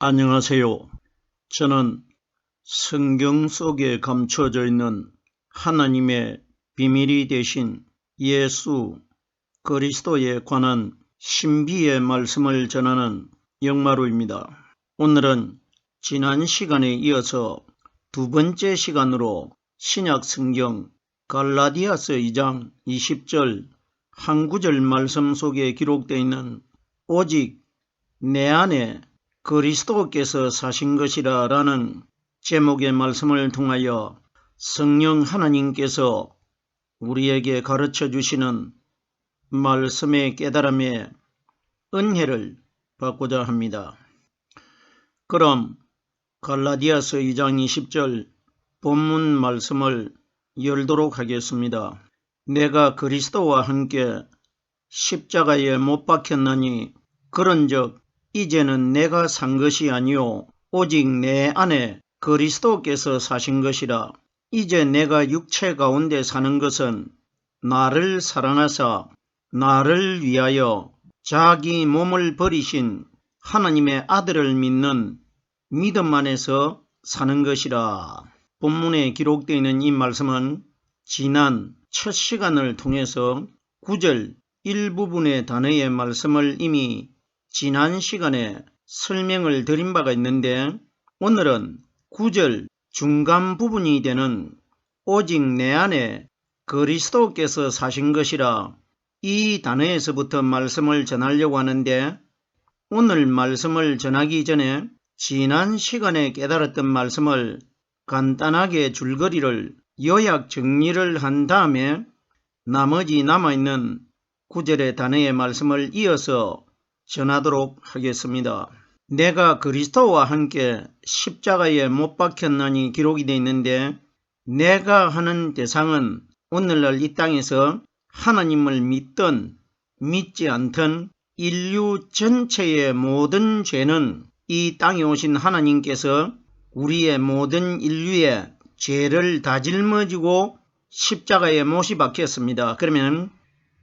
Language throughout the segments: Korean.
안녕하세요. 저는 성경 속에 감춰져 있는 하나님의 비밀이 되신 예수 그리스도에 관한 신비의 말씀을 전하는 영마루입니다. 오늘은 지난 시간에 이어서 두 번째 시간으로 신약 성경 갈라디아서 2장 20절 한 구절 말씀 속에 기록되어 있는 오직 내 안에 그리스도께서 사신 것이라 라는 제목의 말씀을 통하여 성령 하나님께서 우리에게 가르쳐 주시는 말씀의 깨달음의 은혜를 받고자 합니다. 그럼 갈라디아서 2장 20절 본문 말씀을 열도록 하겠습니다. 내가 그리스도와 함께 십자가에 못 박혔나니 그런즉 이제는 내가 산 것이 아니요 오직 내 안에 그리스도께서 사신 것이라. 이제 내가 육체 가운데 사는 것은 나를 사랑하사 나를 위하여 자기 몸을 버리신 하나님의 아들을 믿는 믿음 안에서 사는 것이라. 본문에 기록되어 있는 이 말씀은 지난 첫 시간을 통해서 9절 일부분의 단어의 말씀을 이미 지난 시간에 설명을 드린 바가 있는데, 오늘은 9절 중간 부분이 되는 오직 내 안에 그리스도께서 사신 것이라 이 단어에서부터 말씀을 전하려고 하는데, 오늘 말씀을 전하기 전에 지난 시간에 깨달았던 말씀을 간단하게 줄거리를 요약 정리를 한 다음에 나머지 남아있는 9절의 단어의 말씀을 이어서 전하도록 하겠습니다. 내가 그리스도와 함께 십자가에 못 박혔나니 기록이 되어 있는데, 내가 하는 대상은 오늘날 이 땅에서 하나님을 믿든 믿지 않든 인류 전체의 모든 죄는 이 땅에 오신 하나님께서 우리의 모든 인류의 죄를 다 짊어지고 십자가에 못이 박혔습니다. 그러면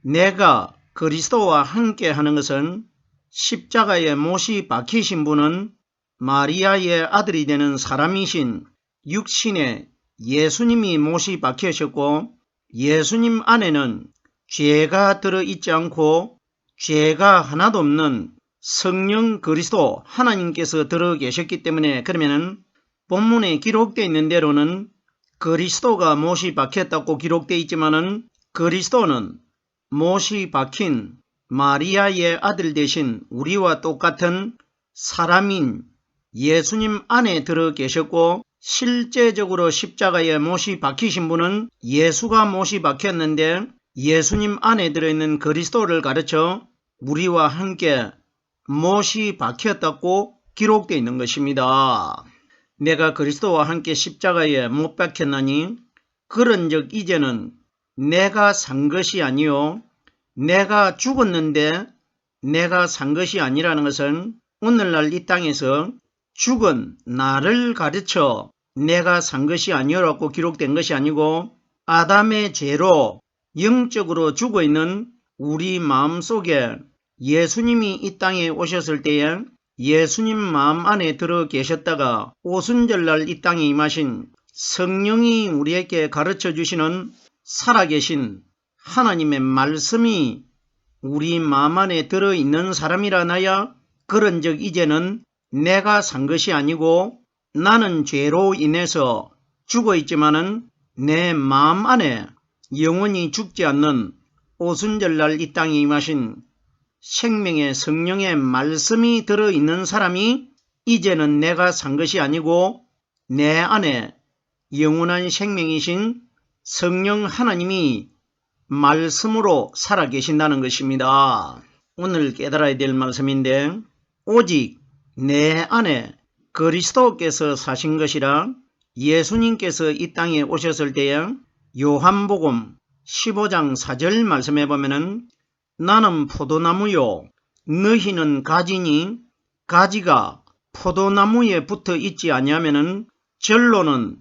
내가 그리스도와 함께 하는 것은 십자가에 못이 박히신 분은 마리아의 아들이 되는 사람이신 육신의 예수님이 못이 박히셨고, 예수님 안에는 죄가 들어있지 않고 죄가 하나도 없는 성령 그리스도 하나님께서 들어 계셨기 때문에, 그러면 본문에 기록되어 있는 대로는 그리스도가 못이 박혔다고 기록되어 있지만은 그리스도는 못이 박힌 마리아의 아들 되신 우리와 똑같은 사람인 예수님 안에 들어 계셨고, 실제적으로 십자가에 못이 박히신 분은 예수가 못이 박혔는데 예수님 안에 들어있는 그리스도를 가르쳐 우리와 함께 못이 박혔다고 기록되어 있는 것입니다. 내가 그리스도와 함께 십자가에 못 박혔나니 그런즉 이제는 내가 산 것이 아니요 내가 죽었는데 내가 산 것이 아니라는 것은 오늘날 이 땅에서 죽은 나를 가르쳐 내가 산 것이 아니라고 기록된 것이 아니고, 아담의 죄로 영적으로 죽어있는 우리 마음속에 예수님이 이 땅에 오셨을 때에 예수님 마음 안에 들어 계셨다가 오순절날 이 땅에 임하신 성령이 우리에게 가르쳐 주시는 살아계신 하나님의 말씀이 우리 마음 안에 들어있는 사람이라 나야 그런즉 이제는 내가 산 것이 아니고 나는 죄로 인해서 죽어있지만은 내 마음 안에 영원히 죽지 않는 오순절날 이 땅에 임하신 생명의 성령의 말씀이 들어있는 사람이 이제는 내가 산 것이 아니고 내 안에 영원한 생명이신 성령 하나님이 말씀으로 살아계신다는 것입니다. 오늘 깨달아야 될 말씀인데, 오직 내 안에 그리스도께서 사신 것이라 예수님께서 이 땅에 오셨을 때에 요한복음 15장 4절 말씀해 보면은 나는 포도나무요 너희는 가지니 가지가 포도나무에 붙어 있지 아니하면은 절로는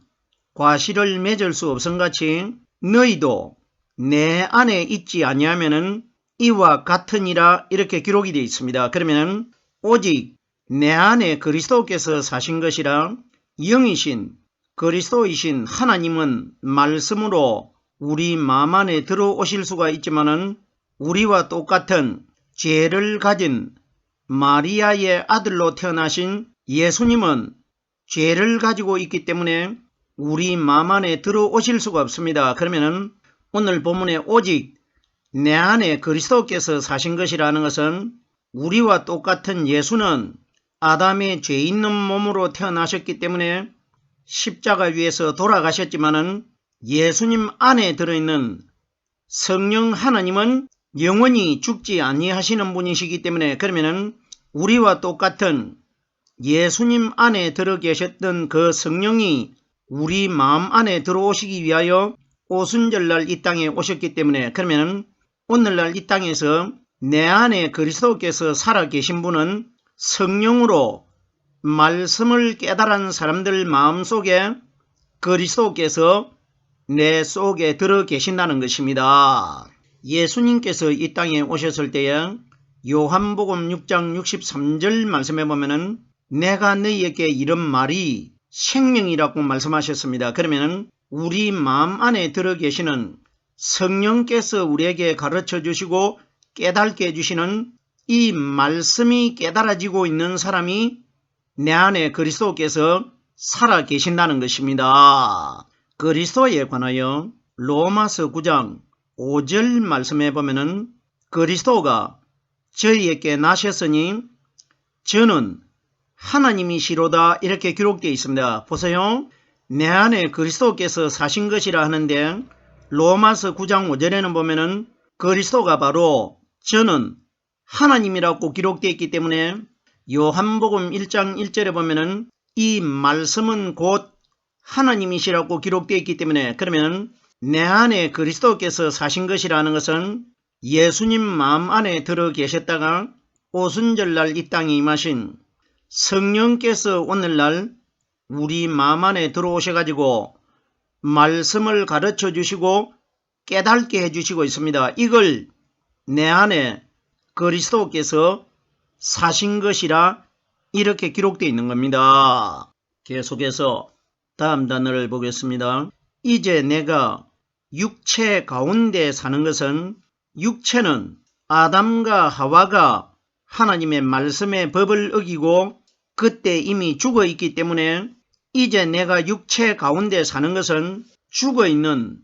과실을 맺을 수 없음같이 너희도 내 안에 있지 아니하면은 이와 같으니라 이렇게 기록이 되어 있습니다. 그러면 오직 내 안에 그리스도께서 사신 것이라 영이신 그리스도이신 하나님은 말씀으로 우리 마음 안에 들어오실 수가 있지만은 우리와 똑같은 죄를 가진 마리아의 아들로 태어나신 예수님은 죄를 가지고 있기 때문에 우리 마음 안에 들어오실 수가 없습니다. 그러면은 오늘 본문에 오직 내 안에 그리스도께서 사신 것이라는 것은 우리와 똑같은 예수는 아담의 죄 있는 몸으로 태어나셨기 때문에 십자가 위에서 돌아가셨지만은 예수님 안에 들어있는 성령 하나님은 영원히 죽지 아니하시는 분이시기 때문에 그러면은 우리와 똑같은 예수님 안에 들어 계셨던 그 성령이 우리 마음 안에 들어오시기 위하여 오순절날 이 땅에 오셨기 때문에 그러면 오늘날 이 땅에서 내 안에 그리스도께서 살아 계신 분은 성령으로 말씀을 깨달은 사람들 마음속에 그리스도께서 내 속에 들어 계신다는 것입니다. 예수님께서 이 땅에 오셨을 때에 요한복음 6장 63절 말씀해 보면은 내가 너희에게 이런 말이 생명이라고 말씀하셨습니다. 그러면 우리 마음 안에 들어 계시는 성령께서 우리에게 가르쳐 주시고 깨닫게 해주시는 이 말씀이 깨달아지고 있는 사람이 내 안에 그리스도께서 살아 계신다는 것입니다. 그리스도에 관하여 로마서 9장 5절 말씀해 보면은 그리스도가 저희에게 나셨으니 저는 하나님이시로다 이렇게 기록되어 있습니다. 보세요. 내 안에 그리스도께서 사신 것이라 하는데 로마서 9장 5절에는 보면은 그리스도가 바로 저는 하나님이라고 기록되어 있기 때문에 요한복음 1장 1절에 보면은 이 말씀은 곧 하나님이시라고 기록되어 있기 때문에 그러면 내 안에 그리스도께서 사신 것이라는 것은 예수님 마음 안에 들어 계셨다가 오순절날 이 땅에 임하신 성령께서 오늘날 우리 마음 안에 들어오셔가지고 말씀을 가르쳐 주시고 깨닫게 해주시고 있습니다. 이걸 내 안에 그리스도께서 사신 것이라 이렇게 기록되어 있는 겁니다. 계속해서 다음 단어를 보겠습니다. 이제 내가 육체 가운데 사는 것은 육체는 아담과 하와가 하나님의 말씀의 법을 어기고 그때 이미 죽어 있기 때문에 이제 내가 육체 가운데 사는 것은 죽어 있는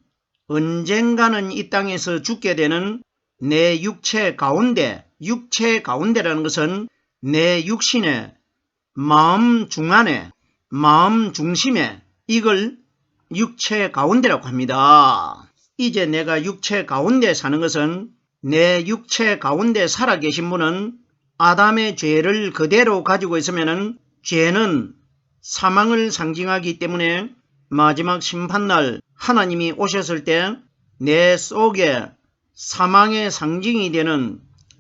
언젠가는 이 땅에서 죽게 되는 내 육체 가운데라는 것은 내 육신의 마음 중안에 마음 중심에 이걸 육체 가운데라고 합니다. 이제 내가 육체 가운데 사는 것은 내 육체 가운데 살아계신 분은 아담의 죄를 그대로 가지고 있으면 죄는 사망을 상징하기 때문에 마지막 심판날 하나님이 오셨을 때 내 속에 사망의 상징이 되는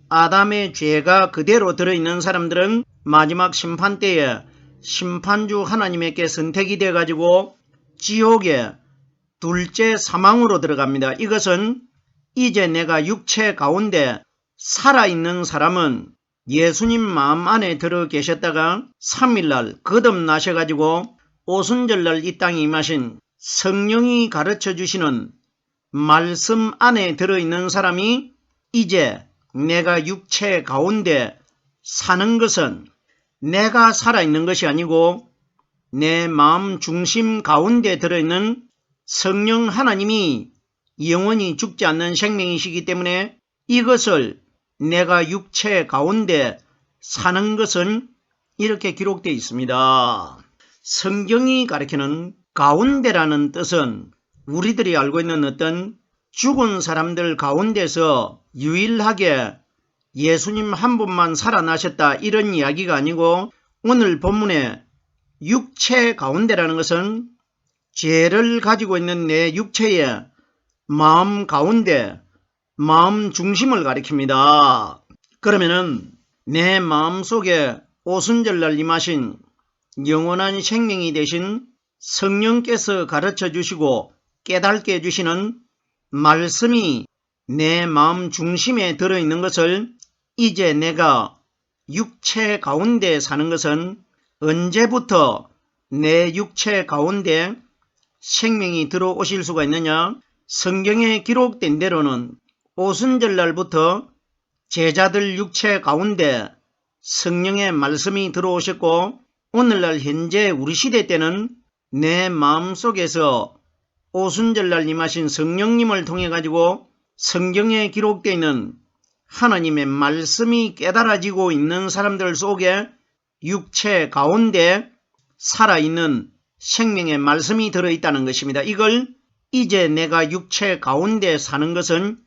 아담의 죄가 그대로 들어있는 사람들은 마지막 심판 때에 심판주 하나님에게 선택이 되어 가지고 지옥의 둘째 사망으로 들어갑니다. 이것은 이제 내가 육체 가운데 살아있는 사람은 예수님 마음 안에 들어 계셨다가 3일날 거듭나셔가지고 오순절날 이 땅에 임하신 성령이 가르쳐 주시는 말씀 안에 들어있는 사람이 이제 내가 육체 가운데 사는 것은 내가 살아있는 것이 아니고 내 마음 중심 가운데 들어있는 성령 하나님이 영원히 죽지 않는 생명이시기 때문에 이것을 내가 육체 가운데 사는 것은 이렇게 기록되어 있습니다. 성경이 가리키는 가운데라는 뜻은 우리들이 알고 있는 어떤 죽은 사람들 가운데서 유일하게 예수님 한 분만 살아나셨다 이런 이야기가 아니고 오늘 본문에 육체 가운데라는 것은 죄를 가지고 있는 내 육체의 마음 가운데 마음 중심을 가리킵니다. 그러면은 내 마음속에 오순절날 임하신 영원한 생명이 되신 성령께서 가르쳐 주시고 깨닫게 해주시는 말씀이 내 마음 중심에 들어있는 것을 이제 내가 육체 가운데 사는 것은 언제부터 내 육체 가운데 생명이 들어오실 수가 있느냐? 성경에 기록된 대로는 오순절날부터 제자들 육체 가운데 성령의 말씀이 들어오셨고, 오늘날 현재 우리 시대 때는 내 마음속에서 오순절날 임하신 성령님을 통해 가지고 성경에 기록되어 있는 하나님의 말씀이 깨달아지고 있는 사람들 속에 육체 가운데 살아있는 생명의 말씀이 들어있다는 것입니다. 이걸 이제 내가 육체 가운데 사는 것은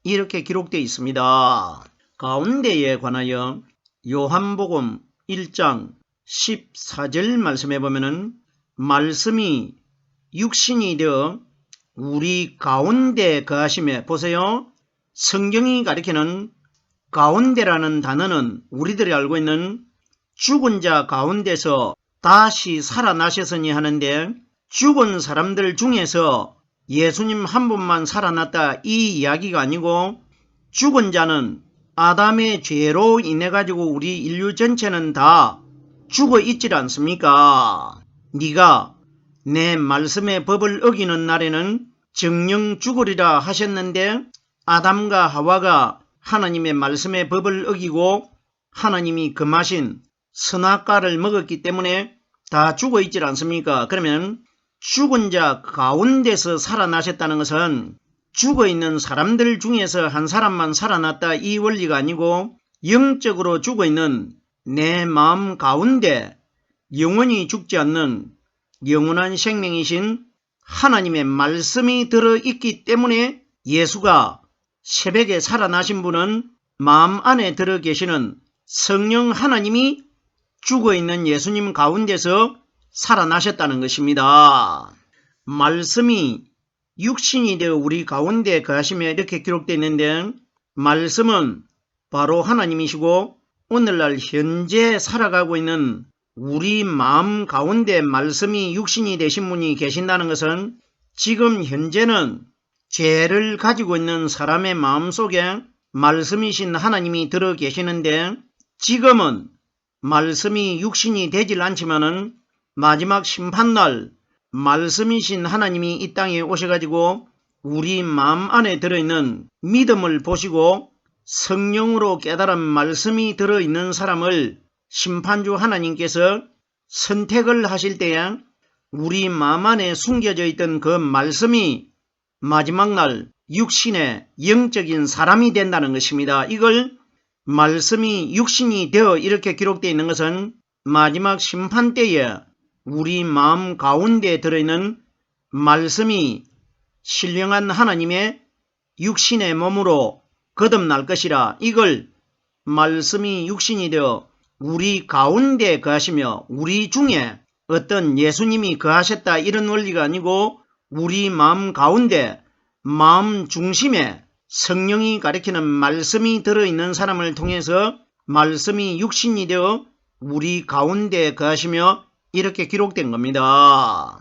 이렇게 기록되어 있습니다. 가운데에 관하여 요한복음 1장 14절 말씀해 보면은 말씀이 육신이 되어 우리 가운데 거하심에, 보세요. 성경이 가리키는 가운데라는 단어는 우리들이 알고 있는 죽은 자 가운데서 다시 살아나셨으니 하는데, 죽은 사람들 중에서 예수님 한 분만 살아났다 이 이야기가 아니고, 죽은 자는 아담의 죄로 인해 가지고 우리 인류 전체는 다 죽어 있질 않습니까? 네가 내 말씀의 법을 어기는 날에는 정령 죽으리라 하셨는데, 아담과 하와가 하나님의 말씀의 법을 어기고 하나님이 금하신 선악과를 먹었기 때문에 다 죽어 있질 않습니까? 그러면 죽은 자 가운데서 살아나셨다는 것은 죽어 있는 사람들 중에서 한 사람만 살아났다 이 원리가 아니고, 영적으로 죽어 있는 내 마음 가운데 영원히 죽지 않는 영원한 생명이신 하나님의 말씀이 들어있기 때문에 예수가 새벽에 살아나신 분은 마음 안에 들어 계시는 성령 하나님이 죽어있는 예수님 가운데서 살아나셨다는 것입니다. 말씀이 육신이 되어 우리 가운데 거하시며 이렇게 기록되어 있는데, 말씀은 바로 하나님이시고 오늘날 현재 살아가고 있는 우리 마음 가운데 말씀이 육신이 되신 분이 계신다는 것은, 지금 현재는 죄를 가지고 있는 사람의 마음속에 말씀이신 하나님이 들어 계시는데, 지금은 말씀이 육신이 되질 않지만은 마지막 심판날 말씀이신 하나님이 이 땅에 오셔가지고 우리 마음 안에 들어있는 믿음을 보시고 성령으로 깨달은 말씀이 들어있는 사람을 심판주 하나님께서 선택을 하실 때에 우리 마음 안에 숨겨져 있던 그 말씀이 마지막 날 육신의 영적인 사람이 된다는 것입니다. 이걸 말씀이 육신이 되어 이렇게 기록되어 있는 것은 마지막 심판 때에 우리 마음 가운데 들어있는 말씀이 신령한 하나님의 육신의 몸으로 거듭날 것이라, 이걸 말씀이 육신이 되어 우리 가운데 거하시며 우리 중에 어떤 예수님이 거하셨다 이런 원리가 아니고, 우리 마음 가운데 마음 중심에 성령이 가리키는 말씀이 들어있는 사람을 통해서 말씀이 육신이 되어 우리 가운데 거하시며 이렇게 기록된 겁니다.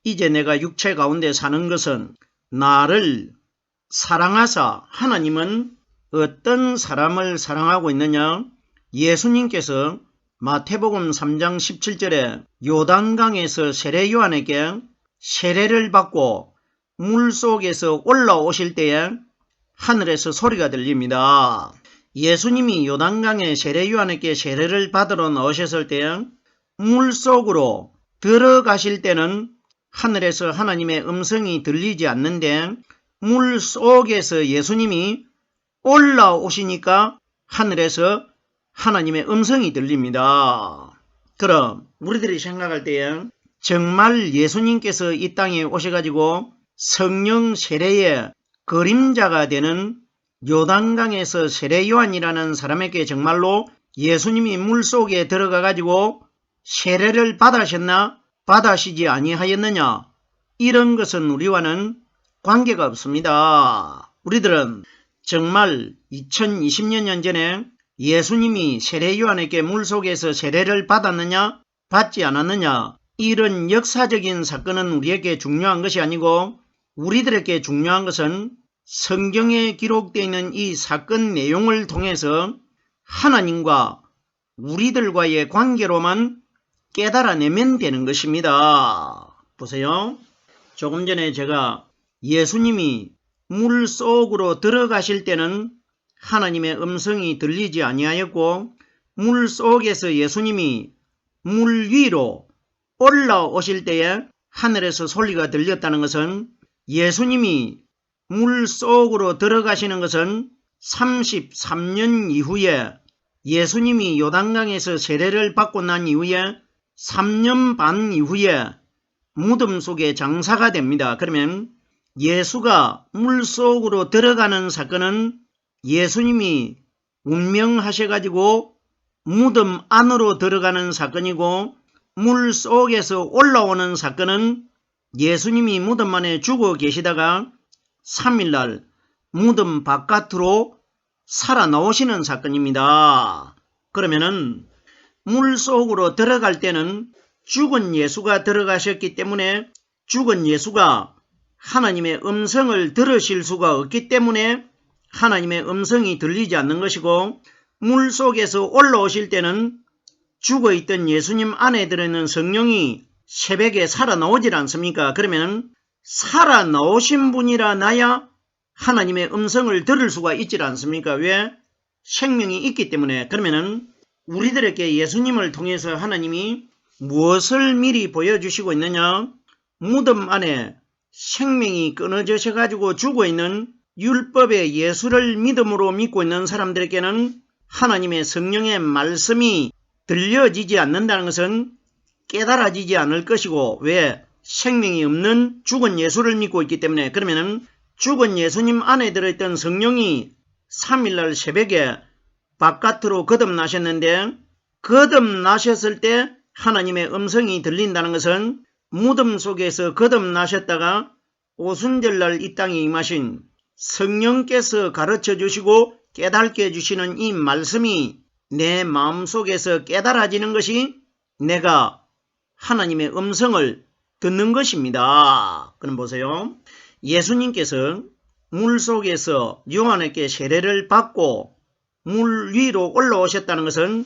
이제 내가 육체 가운데 사는 것은 나를 사랑하사, 하나님은 어떤 사람을 사랑하고 있느냐? 예수님께서 마태복음 3장 17절에 요단강에서 세례 요한에게 세례를 받고 물속에서 올라오실 때에 하늘에서 소리가 들립니다. 예수님이 요단강에 세례 요한에게 세례를 받으러 나오셨을 때에 물속으로 들어가실 때는 하늘에서 하나님의 음성이 들리지 않는데, 물속에서 예수님이 올라오시니까 하늘에서 하나님의 음성이 들립니다. 그럼 우리들이 생각할 때에 정말 예수님께서 이 땅에 오셔가지고 성령 세례의 그림자가 되는 요단강에서 세례 요한이라는 사람에게 정말로 예수님이 물속에 들어가가지고 세례를 받으셨나 받으시지 아니하였느냐, 이런 것은 우리와는 관계가 없습니다. 우리들은 정말 2020년 전에 예수님이 세례 요한에게 물속에서 세례를 받았느냐 받지 않았느냐, 이런 역사적인 사건은 우리에게 중요한 것이 아니고, 우리들에게 중요한 것은 성경에 기록되어 있는 이 사건 내용을 통해서 하나님과 우리들과의 관계로만 깨달아내면 되는 것입니다. 보세요. 조금 전에 제가 예수님이 물 속으로 들어가실 때는 하나님의 음성이 들리지 아니하였고 물 속에서 예수님이 물 위로 올라오실 때에 하늘에서 소리가 들렸다는 것은 예수님이 물 속으로 들어가시는 것은 33년 이후에 예수님이 요단강에서 세례를 받고 난 이후에 3년 반 이후에 무덤 속에 장사가 됩니다. 그러면 예수가 물 속으로 들어가는 사건은 예수님이 운명하셔가지고 무덤 안으로 들어가는 사건이고 물 속에서 올라오는 사건은 예수님이 무덤 안에 죽어 계시다가 3일날 무덤 바깥으로 살아나오시는 사건입니다. 그러면은 물 속으로 들어갈 때는 죽은 예수가 들어가셨기 때문에 죽은 예수가 하나님의 음성을 들으실 수가 없기 때문에 하나님의 음성이 들리지 않는 것이고 물 속에서 올라오실 때는 죽어있던 예수님 안에 들어있는 성령이 새벽에 살아나오질 않습니까? 그러면 살아나오신 분이라 나야 하나님의 음성을 들을 수가 있질 않습니까? 왜? 생명이 있기 때문에. 그러면은 우리들에게 예수님을 통해서 하나님이 무엇을 미리 보여주시고 있느냐? 무덤 안에 생명이 끊어져서 가지고 죽어있는 율법의 예수를 믿음으로 믿고 있는 사람들에게는 하나님의 성령의 말씀이 들려지지 않는다는 것은 깨달아지지 않을 것이고 왜? 생명이 없는 죽은 예수를 믿고 있기 때문에. 그러면은 죽은 예수님 안에 들어있던 성령이 3일날 새벽에 바깥으로 거듭나셨는데 거듭나셨을 때 하나님의 음성이 들린다는 것은 무덤 속에서 거듭나셨다가 오순절날 이 땅에 임하신 성령께서 가르쳐 주시고 깨닫게 해주시는 이 말씀이 내 마음속에서 깨달아지는 것이 내가 하나님의 음성을 듣는 것입니다. 그럼 보세요. 예수님께서 물 속에서 요한에게 세례를 받고 물 위로 올라오셨다는 것은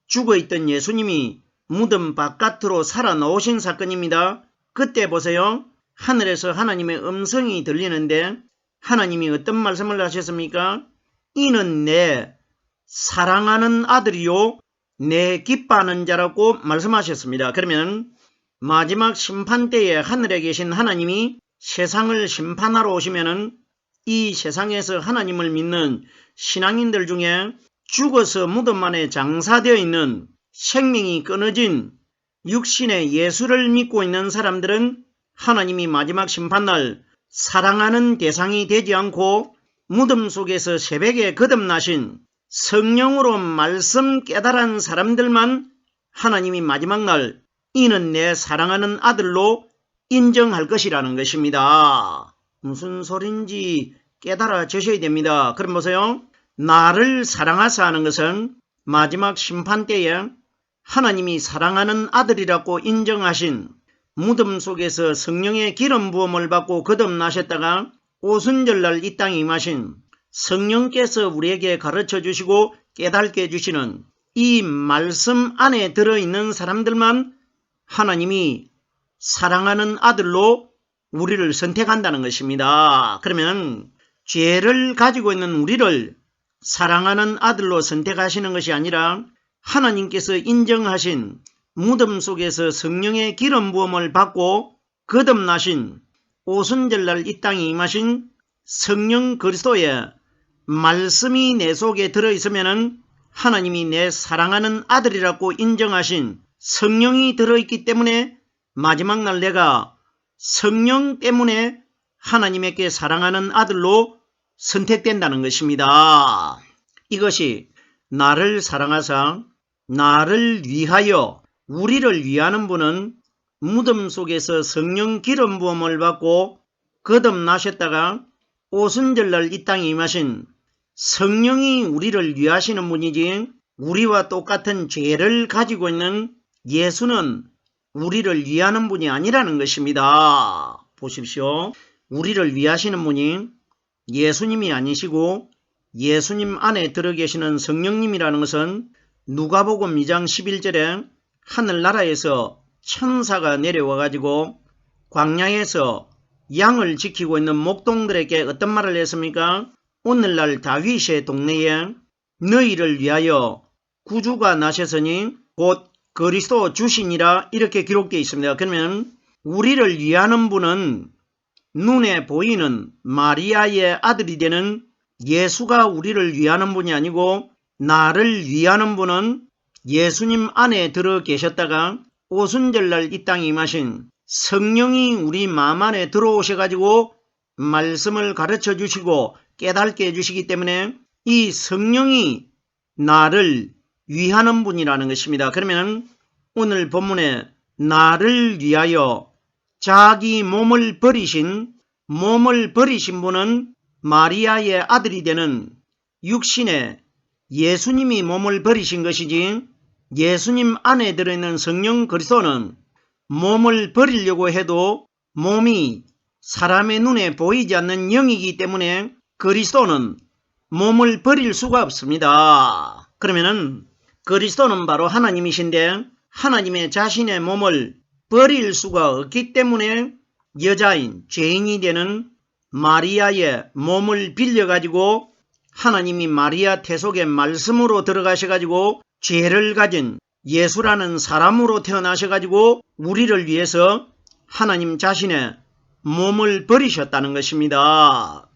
죽어있던 예수님이 무덤 바깥으로 살아나오신 사건입니다. 그때 보세요. 하늘에서 하나님의 음성이 들리는데 하나님이 어떤 말씀을 하셨습니까? 이는 내 사랑하는 아들이요 내 기뻐하는 자라고 말씀하셨습니다. 그러면 마지막 심판 때에 하늘에 계신 하나님이 세상을 심판하러 오시면은 이 세상에서 하나님을 믿는 신앙인들 중에 죽어서 무덤 안에 장사되어 있는 생명이 끊어진 육신의 예수를 믿고 있는 사람들은 하나님이 마지막 심판날 사랑하는 대상이 되지 않고 무덤 속에서 새벽에 거듭나신 성령으로 말씀 깨달은 사람들만 하나님이 마지막 날 이는 내 사랑하는 아들로 인정할 것이라는 것입니다. 무슨 소린지 깨달아 주셔야 됩니다. 그럼 보세요. 나를 사랑하사 하는 것은 마지막 심판 때에 하나님이 사랑하는 아들이라고 인정하신 무덤 속에서 성령의 기름 부음을 받고 거듭나셨다가 오순절날 이 땅에 임하신 성령께서 우리에게 가르쳐 주시고 깨닫게 해주시는 이 말씀 안에 들어있는 사람들만 하나님이 사랑하는 아들로 우리를 선택한다는 것입니다. 그러면 죄를 가지고 있는 우리를 사랑하는 아들로 선택하시는 것이 아니라 하나님께서 인정하신 무덤 속에서 성령의 기름 부음을 받고 거듭나신 오순절날 이 땅에 임하신 성령 그리스도의 말씀이 내 속에 들어있으면 하나님이 내 사랑하는 아들이라고 인정하신 성령이 들어있기 때문에 마지막 날 내가 성령 때문에 하나님에게 사랑하는 아들로 선택된다는 것입니다. 이것이 나를 사랑하사 나를 위하여 우리를 위하는 분은 무덤 속에서 성령 기름 부음을 받고 거듭나셨다가 오순절날 이 땅에 임하신 성령이 우리를 위하시는 분이지 우리와 똑같은 죄를 가지고 있는 예수는 우리를 위하는 분이 아니라는 것입니다. 보십시오. 우리를 위하시는 분이 예수님이 아니시고 예수님 안에 들어 계시는 성령님이라는 것은 누가복음 2장 11절에 하늘나라에서 천사가 내려와 가지고 광야에서 양을 지키고 있는 목동들에게 어떤 말을 했습니까? 오늘날 다윗의 동네에 너희를 위하여 구주가 나셨으니 곧 그리스도 주시니라 이렇게 기록되어 있습니다. 그러면 우리를 위하는 분은 눈에 보이는 마리아의 아들이 되는 예수가 우리를 위하는 분이 아니고 나를 위하는 분은 예수님 안에 들어 계셨다가 오순절날 이 땅에 임하신 성령이 우리 마음 안에 들어오셔가지고 말씀을 가르쳐 주시고 깨닫게 해주시기 때문에 이 성령이 나를 위하는 분이라는 것입니다. 그러면 오늘 본문에 나를 위하여 자기 몸을 버리신 분은 마리아의 아들이 되는 육신의 예수님이 몸을 버리신 것이지 예수님 안에 들어있는 성령 그리스도는 몸을 버리려고 해도 몸이 사람의 눈에 보이지 않는 영이기 때문에 그리스도는 몸을 버릴 수가 없습니다. 그러면은 그리스도는 바로 하나님이신데 하나님의 자신의 몸을 버릴 수가 없기 때문에 여자인 죄인이 되는 마리아의 몸을 빌려가지고 하나님이 마리아 태속의 말씀으로 들어가셔가지고 죄를 가진 예수라는 사람으로 태어나셔가지고 우리를 위해서 하나님 자신의 몸을 버리셨다는 것입니다.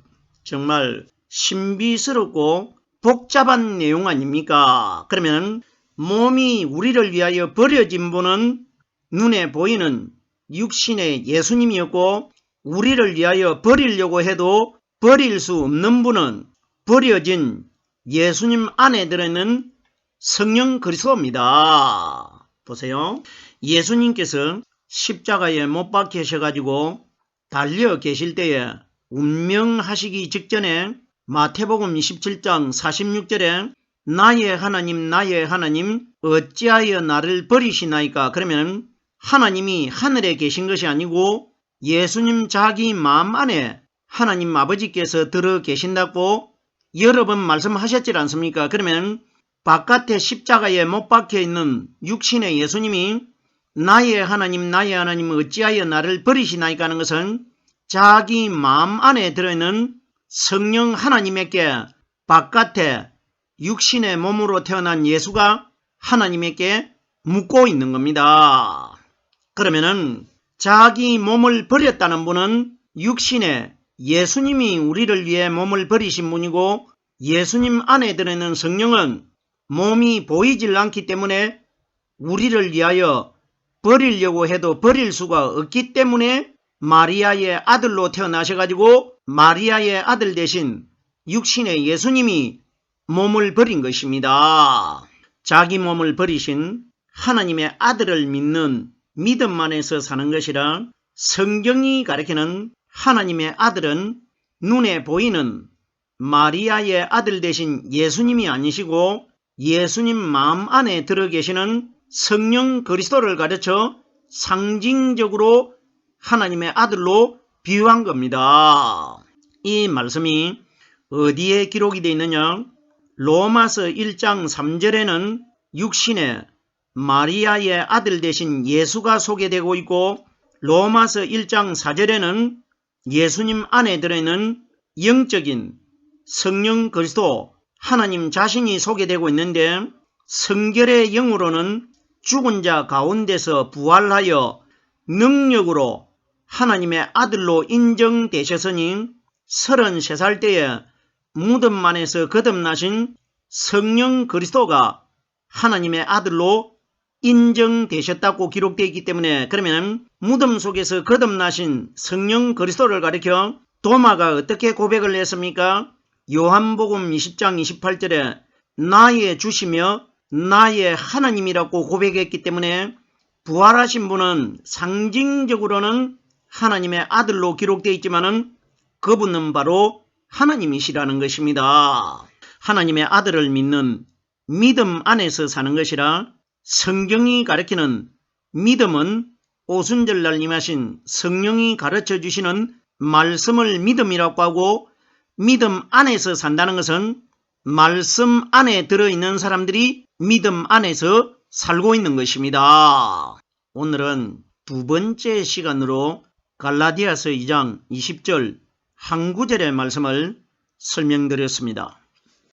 정말 신비스럽고 복잡한 내용 아닙니까? 그러면 몸이 우리를 위하여 버려진 분은 눈에 보이는 육신의 예수님이었고 우리를 위하여 버리려고 해도 버릴 수 없는 분은 버려진 예수님 안에 들어있는 성령 그리스도입니다. 보세요. 예수님께서 십자가에 못 박히셔가지고 달려 계실 때에 운명하시기 직전에 마태복음 27장 46절에 나의 하나님 어찌하여 나를 버리시나이까? 그러면 하나님이 하늘에 계신 것이 아니고 예수님 자기 마음 안에 하나님 아버지께서 들어 계신다고 여러 번 말씀하셨지 않습니까? 그러면 바깥에 십자가에 못 박혀있는 육신의 예수님이 나의 하나님 어찌하여 나를 버리시나이까 하는 것은 자기 마음 안에 들어있는 성령 하나님에게 바깥에 육신의 몸으로 태어난 예수가 하나님에게 묻고 있는 겁니다. 그러면은 자기 몸을 버렸다는 분은 육신의 예수님이 우리를 위해 몸을 버리신 분이고 예수님 안에 들어있는 성령은 몸이 보이질 않기 때문에 우리를 위하여 버리려고 해도 버릴 수가 없기 때문에 마리아의 아들로 태어나셔가지고 마리아의 아들 대신 육신의 예수님이 몸을 버린 것입니다. 자기 몸을 버리신 하나님의 아들을 믿는 믿음 안에서 사는 것이라 성경이 가리키는 하나님의 아들은 눈에 보이는 마리아의 아들 대신 예수님이 아니시고 예수님 마음 안에 들어 계시는 성령 그리스도를 가르쳐 상징적으로 하나님의 아들로 비유한 겁니다. 이 말씀이 어디에 기록이 되어 있느냐? 로마서 1장 3절에는 육신의 마리아의 아들 대신 예수가 소개되고 있고 로마서 1장 4절에는 예수님 안에 들어있는 영적인 성령 그리스도 하나님 자신이 소개되고 있는데 성결의 영으로는 죽은 자 가운데서 부활하여 능력으로 하나님의 아들로 인정되셨으니 33살 때에 무덤 안에서 거듭나신 성령 그리스도가 하나님의 아들로 인정되셨다고 기록되어 있기 때문에 그러면 무덤 속에서 거듭나신 성령 그리스도를 가리켜 도마가 어떻게 고백을 했습니까? 요한복음 20장 28절에 나의 주시며 나의 하나님이라고 고백했기 때문에 부활하신 분은 상징적으로는 하나님의 아들로 기록되어 있지만은 그분은 바로 하나님이시라는 것입니다. 하나님의 아들을 믿는 믿음 안에서 사는 것이라 성경이 가르치는 믿음은 오순절날 임하신 성령이 가르쳐 주시는 말씀을 믿음이라고 하고 믿음 안에서 산다는 것은 말씀 안에 들어있는 사람들이 믿음 안에서 살고 있는 것입니다. 오늘은 두 번째 시간으로 갈라디아서 2장 20절 한 구절의 말씀을 설명드렸습니다.